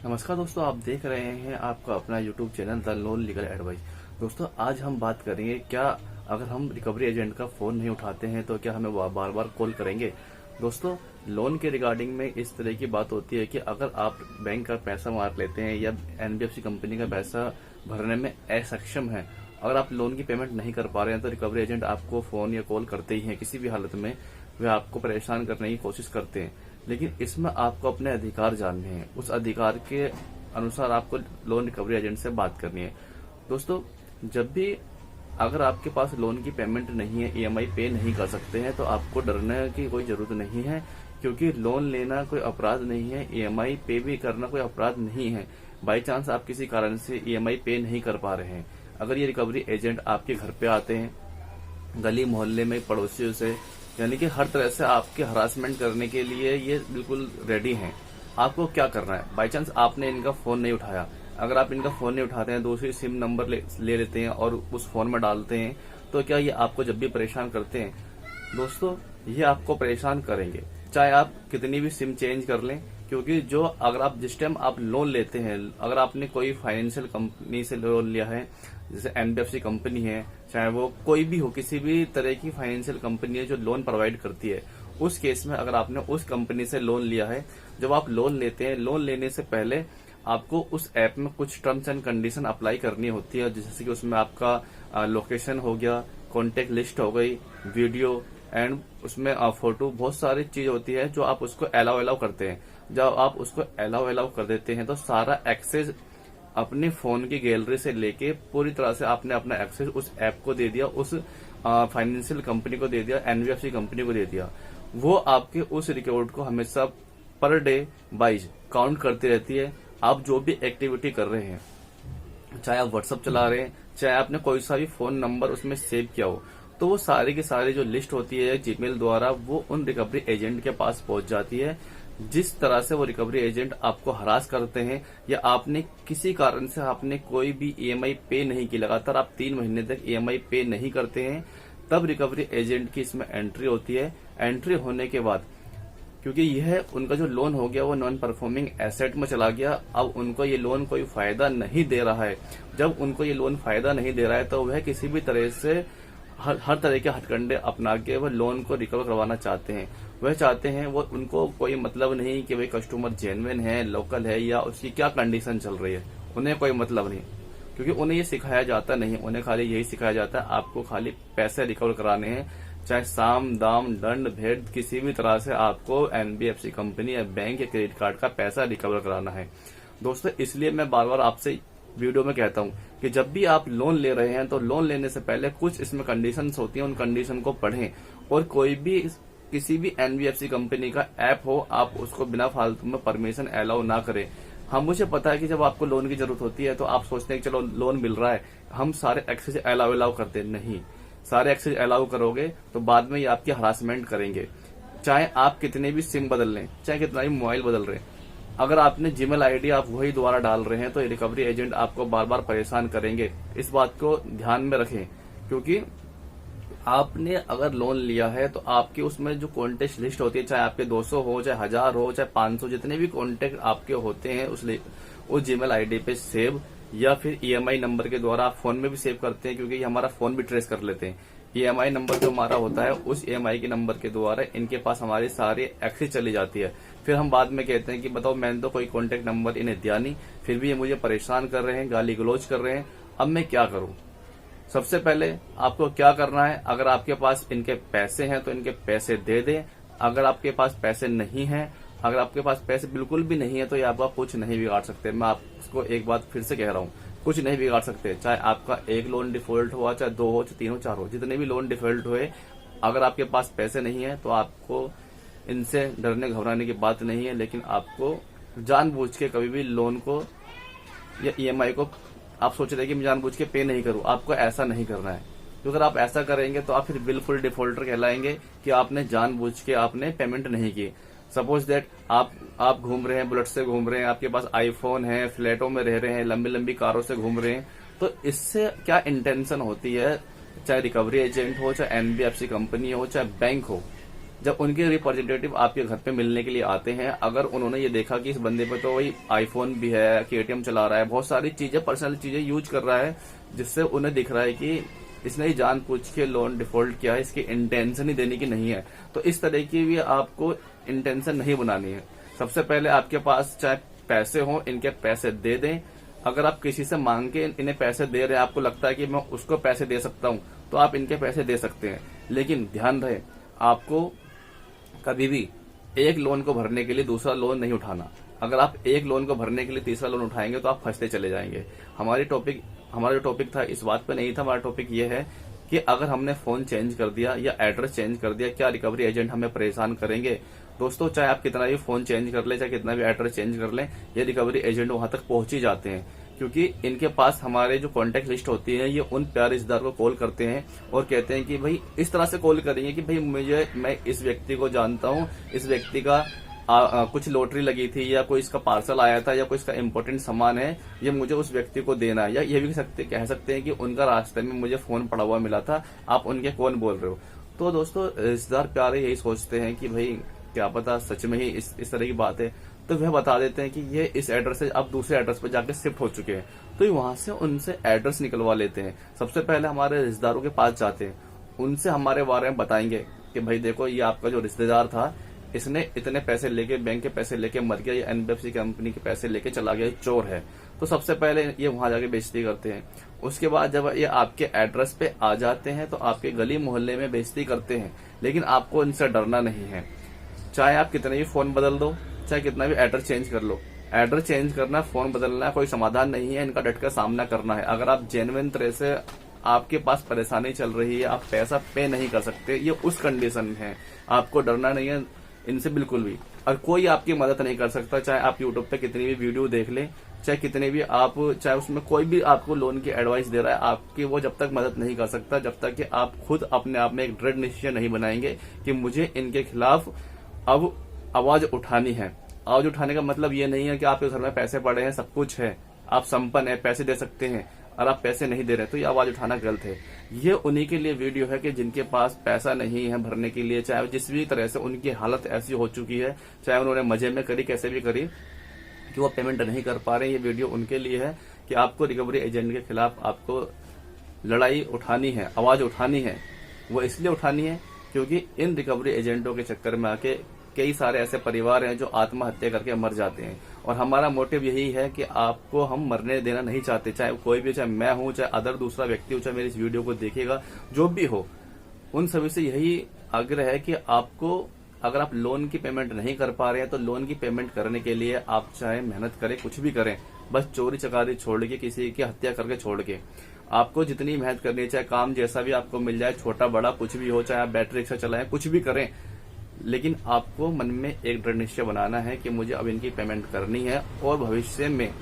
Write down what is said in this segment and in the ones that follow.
नमस्कार दोस्तों, आप देख रहे हैं आपका अपना YouTube channel the loan legal advice. दोस्तों, आज हम बात करेंगे क्या अगर हम रिकवरी एजेंट का फोन नहीं उठाते हैं तो क्या हमें बार बार कॉल करेंगे। दोस्तों, लोन के रिगार्डिंग में इस तरह की बात होती है कि अगर आप बैंक का पैसा मार लेते हैं या एनबीएफसी कंपनी का पैसा भरने में असक्षम है, अगर आप लोन की पेमेंट नहीं कर पा रहे हैं तो रिकवरी एजेंट आपको फोन या कॉल करते ही हैं। किसी भी हालत में वे आपको परेशान करने की कोशिश करते हैं, लेकिन इसमें आपको अपने अधिकार जानने हैं। उस अधिकार के अनुसार आपको लोन रिकवरी एजेंट से बात करनी है। दोस्तों, जब भी अगर आपके पास लोन की पेमेंट नहीं है, ईएमआई पे नहीं कर सकते हैं, तो आपको डरने की कोई जरूरत नहीं है, क्योंकि लोन लेना कोई अपराध नहीं है, ईएमआई पे भी करना कोई अपराध नहीं है। बाई चांस आप किसी कारण से ईएमआई पे नहीं कर पा रहे हैं, अगर ये रिकवरी एजेंट आपके घर पे आते हैं, गली मोहल्ले में पड़ोसियों से, यानी कि हर तरह से आपके हरासमेंट करने के लिए ये बिल्कुल रेडी हैं। आपको क्या करना है, बाई चांस आपने इनका फोन नहीं उठाया, अगर आप इनका फोन नहीं उठाते हैं, दूसरी सिम नंबर ले लेते हैं और उस फोन में डालते हैं, तो क्या ये आपको जब भी परेशान करते हैं? दोस्तों, ये आपको परेशान करेंगे चाहे आप कितनी भी सिम चेंज कर लें, क्योंकि जो अगर आप जिस टाइम आप लोन लेते हैं, अगर आपने कोई फाइनेंशियल कंपनी से लोन लिया है, जैसे एनबीएफसी कंपनी है, चाहे वो कोई भी हो, किसी भी तरह की फाइनेंशियल कंपनी है जो लोन प्रोवाइड करती है, उस केस में अगर आपने उस कंपनी से लोन लिया है, जब आप लोन लेते हैं, लोन लेने से पहले आपको उस ऐप में कुछ टर्म्स एंड कंडीशन अप्लाई करनी होती है, जैसे कि उसमें आपका लोकेशन हो गया, कॉन्टेक्ट लिस्ट हो गई, वीडियो एंड उसमें फोटो, बहुत सारी चीज होती है जो आप उसको अलाउ करते हैं। जब आप उसको अलाउ कर देते हैं तो सारा एक्सेस अपने फोन की गैलरी से लेके पूरी तरह से आपने अपना एक्सेस उस ऐप को दे दिया, उस फाइनेंशियल कंपनी को दे दिया, एनबीएफसी कंपनी को दे दिया। वो आपके उस रिकॉर्ड को हमेशा पर डे वाइज काउंट करती रहती है। आप जो भी एक्टिविटी कर रहे हैं, चाहे आप व्हाट्सएप चला रहे हैं, चाहे आपने कोई सा भी फोन नंबर उसमें सेव किया हो, तो वो सारी की सारी जो लिस्ट होती है जीमेल द्वारा, वो उन रिकवरी एजेंट के पास पहुंच जाती है। जिस तरह से वो रिकवरी एजेंट आपको हरास करते हैं, या आपने किसी कारण से आपने कोई भी ईएमआई पे नहीं की, लगातार आप 3 महीने तक ईएमआई पे नहीं करते हैं, तब रिकवरी एजेंट की इसमें एंट्री होती है। एंट्री होने के बाद, क्योंकि यह उनका जो लोन हो गया वो नॉन परफॉर्मिंग एसेट में चला गया, अब उनको ये लोन कोई फायदा नहीं दे रहा है। जब उनको ये लोन फायदा नहीं दे रहा है तो वह किसी भी तरह से हर तरह के हथकंडे अपना के वह लोन को रिकवर करवाना चाहते हैं। वह चाहते हैं, वो उनको कोई मतलब नहीं कि भाई कस्टमर जेन्युइन है, लोकल है, या उसकी क्या कंडीशन चल रही है, उन्हें कोई मतलब नहीं, क्योंकि उन्हें ये सिखाया जाता नहीं। उन्हें खाली यही सिखाया जाता है, आपको खाली पैसे रिकवर कराने हैं, चाहे साम दाम दंड भेद किसी भी तरह से आपको एनबीएफसी कंपनी या बैंक या क्रेडिट कार्ड का पैसा रिकवर कराना है। दोस्तों, इसलिए मैं बार बार आपसे वीडियो में कहता हूं कि जब भी आप लोन ले रहे हैं तो लोन लेने से पहले कुछ इसमें कंडीशंस होती हैं, उन कंडीशन को पढ़ें, और कोई भी किसी भी एनबीएफसी कंपनी का ऐप हो, आप उसको बिना फालतू में परमिशन अलाउ ना करें। हम मुझे पता है कि जब आपको लोन की जरूरत होती है तो आप सोचते हैं कि चलो लोन मिल रहा है, हम सारे एक्सेस अलाउ करते नहीं। सारे एक्सेस अलाउ करोगे तो बाद में ये आपकी हरासमेंट करेंगे, चाहे आप कितने भी सिम बदल लें, चाहे कितना भी मोबाइल बदल रहे हैं। अगर आपने जीमेल आईडी आप वही दोबारा डाल रहे हैं तो रिकवरी एजेंट आपको बार बार परेशान करेंगे। इस बात को ध्यान में रखें, क्योंकि आपने अगर लोन लिया है तो आपके उसमें जो कॉन्टेक्ट लिस्ट होती है, चाहे आपके 200 हो, चाहे 1000 हो, चाहे 500, जितने भी कॉन्टेक्ट आपके होते हैं उस जीमेल आईडी पे सेव, या फिर ईएमआई नंबर के द्वारा आप फोन में भी सेव करते हैं, क्योंकि ये हमारा फोन भी ट्रेस कर लेते हैं। ईएमआई नंबर जो हमारा होता है, उस ईएमआई के नंबर के द्वारा इनके पास हमारी सारी एक्सेस चली जाती है। फिर हम बाद में कहते हैं कि बताओ, मैंने तो कोई कॉन्टेक्ट नंबर इन्हें दिया नहीं, फिर भी ये मुझे परेशान कर रहे हैं, गाली गलौज कर रहे हैं, अब मैं क्या करूं? सबसे पहले आपको क्या करना है, अगर आपके पास इनके पैसे हैं तो इनके पैसे दे दें। अगर आपके पास पैसे नहीं हैं, अगर आपके पास पैसे बिल्कुल भी नहीं है, तो ये आपका कुछ नहीं बिगाड़ सकते। मैं आपको एक बात फिर से कह रहा हूँ, कुछ नहीं बिगाड़ सकते। चाहे आपका एक लोन डिफॉल्ट हुआ, चाहे 2 हो, चाहे 3 हो, 4 हो, जितने भी लोन डिफॉल्ट हुए, अगर आपके पास पैसे नहीं है तो आपको इनसे डरने घबराने की बात नहीं है। लेकिन आपको जानबूझ के कभी भी लोन को या ईएमआई को आप सोच रहे हैं कि मैं जानबूझ के पे नहीं करूं, आपको ऐसा नहीं करना है। तो अगर आप ऐसा करेंगे तो आप फिर बिल्कुल डिफॉल्टर कहलाएंगे कि आपने जानबूझ के आपने पेमेंट नहीं की। सपोज दैट आप घूम रहे हैं, बुलेट से घूम रहे हैं, आपके पास आईफोन है, फ्लैटों में रह रहे हैं, लंबी लंबी कारों से घूम रहे हैं, तो इससे क्या इंटेंशन होती है, चाहे रिकवरी एजेंट हो, चाहे एनबीएफसी कंपनी हो, चाहे बैंक हो, जब उनके रिप्रेजेंटेटिव आपके घर पे मिलने के लिए आते हैं, अगर उन्होंने ये देखा कि इस बंदे पे तो वही आईफोन भी है, केटीएम चला रहा है, बहुत सारी चीजें पर्सनल चीजें यूज कर रहा है, जिससे उन्हें दिख रहा है कि इसने ही जानबूझ के लोन डिफॉल्ट किया है, इसकी इंटेंशन ही देने की नहीं है, तो इस तरह की भी आपको इंटेंशन नहीं बनानी है। सबसे पहले आपके पास चाहे पैसे हो, इनके पैसे दे दें। अगर आप किसी से मांग के इन्हें पैसे दे रहे हैं, आपको लगता है कि मैं उसको पैसे दे सकता हूं, तो आप इनके पैसे दे सकते हैं। लेकिन ध्यान रहे, आपको कभी भी एक लोन को भरने के लिए दूसरा लोन नहीं उठाना। अगर आप एक लोन को भरने के लिए तीसरा लोन उठाएंगे तो आप फंसते चले जाएंगे। हमारा जो टॉपिक था इस बात पे नहीं था। हमारा टॉपिक ये है कि अगर हमने फोन चेंज कर दिया या एड्रेस चेंज कर दिया, क्या रिकवरी एजेंट हमें परेशान करेंगे? दोस्तों, चाहे आप कितना भी फोन चेंज कर ले, चाहे कितना भी एड्रेस चेंज कर ले, ये रिकवरी एजेंट वहां तक पहुंच ही जाते हैं, क्योंकि इनके पास हमारे जो कॉन्टेक्ट लिस्ट होती है, ये उन प्यारे रिश्तेदार को कॉल करते हैं और कहते हैं कि भाई इस तरह से कॉल करेंगे कि भाई मैं इस व्यक्ति को जानता हूं, इस व्यक्ति का कुछ लॉटरी लगी थी या कोई इसका पार्सल आया था या कोई इसका इम्पोर्टेंट सामान है, ये मुझे उस व्यक्ति को देना है। या ये भी कह सकते हैं कि उनका रास्ते में मुझे फोन पड़ा हुआ मिला था, आप उनके कौन बोल रहे हो। तो दोस्तों, रिश्तेदार प्यारे यही सोचते हैं कि भाई क्या पता सच में ही इस तरह की बात है, तो वह बता देते हैं कि ये इस एड्रेस से अब दूसरे एड्रेस पर जाके शिफ्ट हो चुके हैं, तो वहां से उनसे एड्रेस निकलवा लेते हैं। सबसे पहले हमारे रिश्तेदारों के पास जाते हैं, उनसे हमारे बारे में बताएंगे कि भाई देखो, ये आपका जो रिश्तेदार था, इसने इतने पैसे लेके, बैंक के पैसे लेके मर गया, ये एनबीएफसी कंपनी के पैसे लेके चला गया, चोर है। तो सबसे पहले ये वहां जाके बेइज्जती करते हैं। उसके बाद जब ये आपके एड्रेस पे आ जाते हैं तो आपके गली मोहल्ले में बेइज्जती करते हैं, लेकिन आपको इनसे डरना नहीं है। चाहे आप कितने भी फोन बदल दो, चाहे कितना भी एड्रेस चेंज कर लो, एड्रेस चेंज करना, फोन बदलना कोई समाधान नहीं है, इनका डटकर सामना करना है। अगर आप जेन्युइन तरह से आपके पास परेशानी चल रही है, आप पैसा पे नहीं कर सकते, ये उस कंडीशन में है, आपको डरना नहीं है इनसे बिल्कुल भी। और कोई आपकी मदद नहीं कर सकता, चाहे आप यूट्यूब पे कितनी भी वीडियो देख लें, चाहे कितने भी आप, चाहे उसमें कोई भी आपको लोन की एडवाइस दे रहा है, आपकी वो जब तक मदद नहीं कर सकता, जब तक कि आप खुद अपने आप में एक दृढ़ निश्चय नहीं बनाएंगे कि मुझे इनके खिलाफ अब आवाज उठानी है। आवाज उठाने का मतलब ये नहीं है कि आपके घर में पैसे पड़े हैं, सब कुछ है, आप संपन्न है, पैसे दे सकते हैं, और आप पैसे नहीं दे रहे तो ये आवाज उठाना गलत है। ये उन्हीं के लिए वीडियो है कि जिनके पास पैसा नहीं है भरने के लिए, चाहे जिस भी तरह से उनकी हालत ऐसी हो चुकी है, चाहे उन्होंने मजे में करी, कैसे भी करी, कि वो पेमेंट नहीं कर पा रहे। ये वीडियो उनके लिए है कि आपको रिकवरी एजेंट के खिलाफ आपको लड़ाई उठानी है, आवाज उठानी है। वो इसलिए उठानी है क्योंकि इन रिकवरी एजेंटों के चक्कर में आके कई सारे ऐसे परिवार हैं जो आत्महत्या करके मर जाते हैं, और हमारा मोटिव यही है कि आपको हम मरने देना नहीं चाहते। चाहे कोई भी, चाहे मैं हूं, चाहे अदर दूसरा व्यक्ति हो, चाहे मेरी इस वीडियो को देखेगा, जो भी हो, उन सभी से यही आग्रह है कि आपको, अगर आप लोन की पेमेंट नहीं कर पा रहे हैं तो लोन की पेमेंट करने के लिए आप चाहे मेहनत करें, कुछ भी करें, बस चोरी चकारी छोड़ के, किसी की हत्या करके छोड़ के, आपको जितनी मेहनत करनी है, चाहे काम जैसा भी आपको मिल जाए, छोटा बड़ा कुछ भी हो, चाहे आप बैटरी रिक्शा चलाएं, कुछ भी करें, लेकिन आपको मन में एक दृढ़ निश्चय बनाना है कि मुझे अब इनकी पेमेंट करनी है, और भविष्य में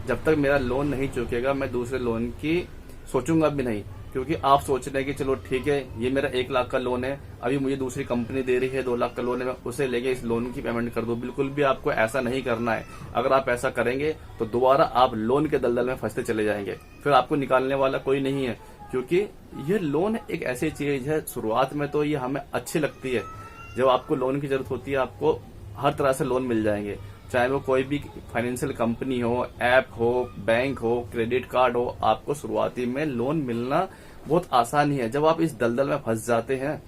जब तक मेरा लोन नहीं चुकेगा मैं दूसरे लोन की सोचूंगा भी नहीं। क्योंकि आप सोच रहे हैं कि चलो ठीक है, ये मेरा 1 लाख का लोन है, अभी मुझे दूसरी कंपनी दे रही है 2 लाख का लोन है, मैं उसे लेके इस लोन की पेमेंट कर दूं। बिल्कुल भी आपको ऐसा नहीं करना है। अगर आप ऐसा करेंगे तो दोबारा आप लोन के दलदल में फंसते चले जाएंगे, फिर आपको निकालने वाला कोई नहीं है। क्योंकि ये लोन एक ऐसी चीज है, शुरुआत में तो ये हमें अच्छी लगती है, जब आपको लोन की जरूरत होती है आपको हर तरह से लोन मिल जाएंगे, चाहे वो कोई भी फाइनेंशियल कंपनी हो, ऐप हो, बैंक हो, क्रेडिट कार्ड हो, आपको शुरुआती में लोन मिलना बहुत आसान ही है। जब आप इस दलदल में फंस जाते हैं,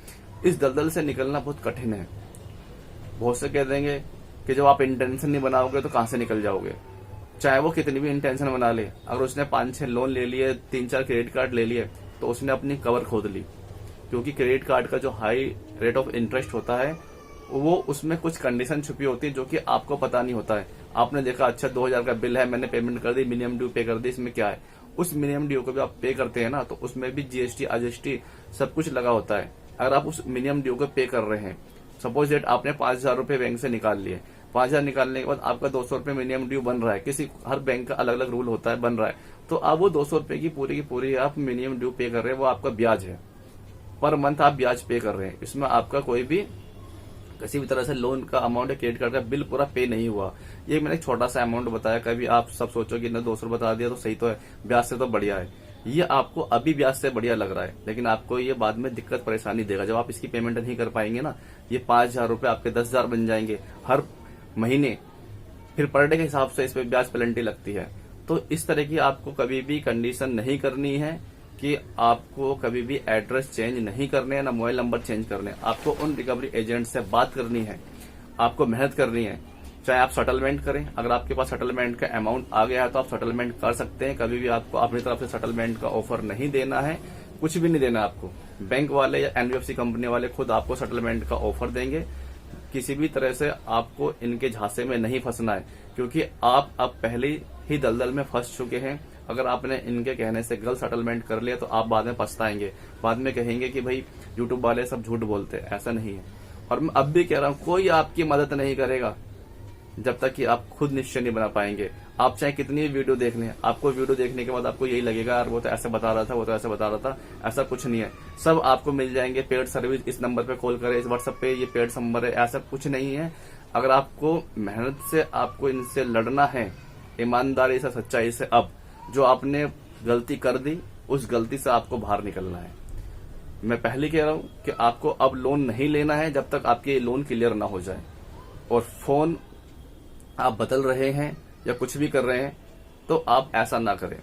इस दलदल से निकलना बहुत कठिन है। बहुत से कह देंगे कि जब आप इंटेंशन नहीं बनाओगे तो कहां से निकल जाओगे। चाहे वो कितनी भी इंटेंशन बना ले, अगर उसने 5-6 लोन ले लिए, 3-4 क्रेडिट कार्ड ले लिए, तो उसने अपनी कवर खोद ली। क्योंकि क्रेडिट कार्ड का जो हाई रेट ऑफ इंटरेस्ट होता है, वो उसमें कुछ कंडीशन छुपी होती है जो कि आपको पता नहीं होता है। आपने देखा, अच्छा 2000 का बिल है, मैंने पेमेंट कर दी, मिनिमम ड्यू पे कर दी, इसमें क्या है? उस मिनिमम ड्यू को भी आप पे करते हैं ना, तो उसमें भी जीएसटी, आरएसटी सब कुछ लगा होता है। अगर आप उस मिनिमम ड्यू को पे कर रहे हैं, सपोज दैट आपने 5000 रुपए बैंक से निकाल लिए, 5000 निकालने के बाद आपका 200 रुपए मिनिमम ड्यू बन रहा है, किसी हर बैंक का अलग अलग रूल होता है, बन रहा है, तो आप वो 200 रुपए की पूरी आप मिनिमम ड्यू पे कर रहे हैं, वो आपका ब्याज है, पर मंथ आप ब्याज पे कर रहे हैं। इसमें आपका कोई भी किसी भी तरह से लोन का अमाउंट या क्रेडिट कार्ड का बिल पूरा पे नहीं हुआ। ये मैंने एक छोटा सा अमाउंट बताया, कभी आप सब सोचो कि ना 200 बता दिया तो सही तो है, ब्याज से तो बढ़िया है। ये आपको अभी ब्याज से बढ़िया लग रहा है, लेकिन आपको ये बाद में दिक्कत परेशानी देगा। जब आप इसकी पेमेंट नहीं कर पाएंगे ना, ये 5,000 रुपए आपके 10,000 बन जाएंगे हर महीने। फिर पर डे के हिसाब से इस पे ब्याज पेनल्टी लगती है। तो इस तरह की आपको कभी भी कंडीशन नहीं करनी है कि आपको कभी भी एड्रेस चेंज नहीं करने हैं, ना मोबाइल नंबर चेंज करने हैं। आपको उन रिकवरी एजेंट से बात करनी है, आपको मेहनत करनी है। चाहे आप सेटलमेंट करें, अगर आपके पास सेटलमेंट का अमाउंट आ गया है तो आप सेटलमेंट कर सकते हैं। कभी भी आपको अपनी तरफ से सेटलमेंट का ऑफर नहीं देना है, कुछ भी नहीं देना आपको। बैंक वाले या एनबीएफसी कंपनी वाले खुद आपको सेटलमेंट का ऑफर देंगे। किसी भी तरह से आपको इनके झांसे में नहीं फंसना है, क्योंकि आप अब पहले ही दलदल में फंस चुके हैं। अगर आपने इनके कहने से गलत सेटलमेंट कर लिया तो आप बाद में पछताएंगे, बाद में कहेंगे कि भाई यूट्यूब वाले सब झूठ बोलते हैं। ऐसा नहीं है। और मैं अब भी कह रहा हूं, कोई आपकी मदद नहीं करेगा जब तक कि आप खुद निश्चय नहीं बना पाएंगे। आप चाहे कितनी भी वीडियो देख लें, आपको वीडियो देखने के बाद आपको यही लगेगा यार वो तो ऐसे बता रहा था, वो तो ऐसे बता रहा था। ऐसा कुछ नहीं है, सब आपको मिल जाएंगे। पेड सर्विस इस नंबर पे कॉल करें, इस व्हाट्सएप पे ये पेड नंबर है, ऐसा कुछ नहीं है। अगर आपको मेहनत से आपको इनसे लड़ना है, ईमानदारी से, सच्चाई से, अब जो आपने गलती कर दी उस गलती से आपको बाहर निकलना है। मैं पहले कह रहा हूं कि आपको अब लोन नहीं लेना है जब तक आपके लोन क्लियर ना हो जाए। और फोन आप बदल रहे हैं या कुछ भी कर रहे हैं तो आप ऐसा ना करें।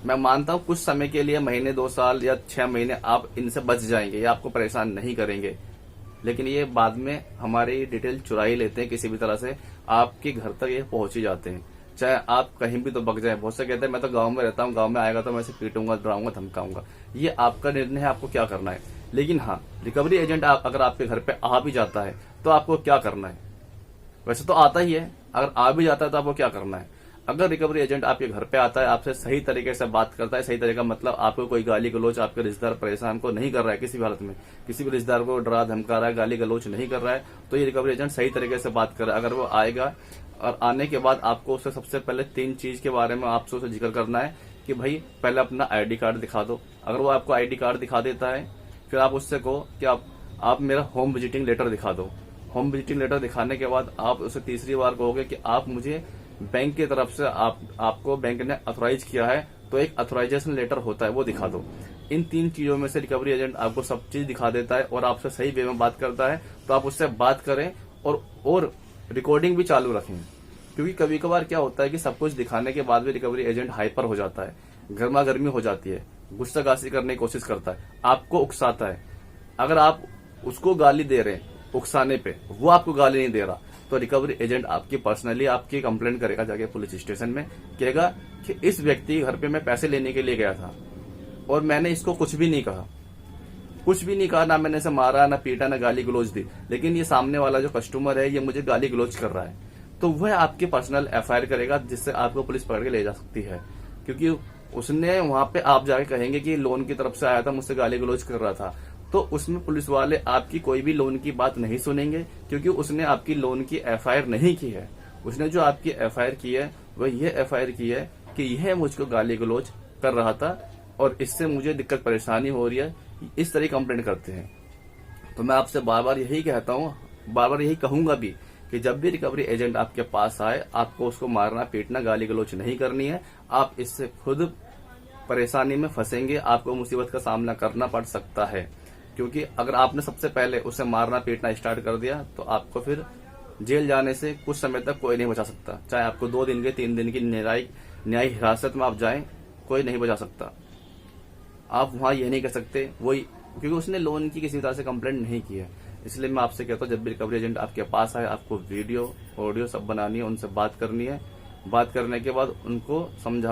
मैं मानता हूं कुछ समय के लिए, महीने 2 साल या 6 महीने आप इनसे बच जाएंगे, या आपको परेशान नहीं करेंगे, लेकिन ये बाद में हमारी डिटेल चुरा ही लेते हैं किसी भी तरह से। आपके घर तक ये पहुंच ही जाते हैं, चाहे आप कहीं भी तो बग जाए। बहुत से कहते हैं मैं तो गांव में रहता हूं, गांव में आएगा तो मैं इसे पीटूंगा, डराऊंगा, धमकाऊंगा। ये आपका निर्णय है, आपको क्या करना है। लेकिन हाँ, रिकवरी एजेंट अगर आपके घर पे आ भी जाता है तो आपको क्या करना है। वैसे तो आता ही है, अगर आ भी जाता है तो आपको क्या करना है। अगर रिकवरी एजेंट आपके घर पे आता है, आपसे सही तरीके से बात करता है, सही तरीका मतलब आपको कोई गाली गलोच, आपके रिश्तेदार परेशान को नहीं कर रहा है किसी भी हालत में, किसी भी रिश्तेदार को डरा धमका रहा है, गाली गलोच नहीं कर रहा है, तो ये रिकवरी एजेंट सही तरीके से बात कर रहा है। अगर वो आएगा और आने के बाद आपको उससे सबसे पहले 3 चीज के बारे में आपसे उसे जिक्र करना है कि भाई पहले अपना आईडी कार्ड दिखा दो। अगर वो आपको आईडी कार्ड दिखा देता है, फिर आप उससे कहो कि आप मेरा होम विजिटिंग लेटर दिखा दो। होम विजिटिंग लेटर दिखाने के बाद आप उसे तीसरी बार कहोगे कि आप मुझे बैंक की तरफ से आपको बैंक ने अथोराइज किया है, तो एक अथोराइजेशन लेटर होता है वो दिखा दो। इन 3 चीजों में से रिकवरी एजेंट आपको सब चीज दिखा देता है और आपसे सही वे में बात करता है, तो आप उससे बात करें और रिकॉर्डिंग भी चालू रखें। क्योंकि कभी कभार क्या होता है कि सब कुछ दिखाने के बाद भी रिकवरी एजेंट हाइपर हो जाता है, गर्मा गर्मी हो जाती है, गुस्सागासी करने की कोशिश करता है, आपको उकसाता है। अगर आप उसको गाली दे रहे हैं उकसाने पे, वो आपको गाली नहीं दे रहा, तो रिकवरी एजेंट आपकी पर्सनली आपकी कंप्लेंट करेगा जाके पुलिस स्टेशन में। कहेगा कि इस व्यक्ति घर पे मैं पैसे लेने के लिए गया था और मैंने इसको कुछ भी नहीं कहा, कुछ भी नहीं कहा, ना मैंने इसे मारा, ना पीटा, ना गाली गलोच दी, लेकिन ये सामने वाला जो कस्टमर है ये मुझे गाली गलोच कर रहा है, तो वह आपकी पर्सनल एफआईआर करेगा, जिससे आपको पुलिस पकड़ के ले जा सकती है। क्योंकि उसने वहां पे आप जाके कहेंगे कि लोन की तरफ से आया था, मुझसे गाली गलोच कर रहा था, तो उसमें पुलिस वाले आपकी कोई भी लोन की बात नहीं सुनेंगे, क्योंकि उसने आपकी लोन की एफआईआर नहीं की है। उसने जो आपकी एफआईआर की है वह यह एफआईआर की है कि यह मुझको गाली गलोच कर रहा था और इससे मुझे दिक्कत परेशानी हो रही है, इस तरह कंप्लेंट करते हैं। तो मैं आपसे बार बार यही कहता हूँ, बार बार यही कहूंगा भी कि जब भी रिकवरी एजेंट आपके पास आए, आपको उसको मारना पीटना गाली गलोच नहीं करनी है। आप इससे खुद परेशानी में फंसेंगे, आपको मुसीबत का सामना करना पड़ सकता है। क्योंकि अगर आपने सबसे पहले उसे मारना पीटना स्टार्ट कर दिया तो आपको फिर जेल जाने से कुछ समय तक कोई नहीं बचा सकता। चाहे आपको 2 दिन के 3 दिन की न्यायिक हिरासत में आप जाएं, कोई नहीं बचा सकता। आप वहां ये नहीं कर सकते वही, क्योंकि उसने लोन की किसी तरह से कंप्लेंट नहीं की है। इसलिए मैं आपसे कहता हूँ जब भी रिकवरी एजेंट आपके पास आए, आपको वीडियो ऑडियो सब बनानी है, उनसे बात करनी है। बात करने के बाद उनको समझा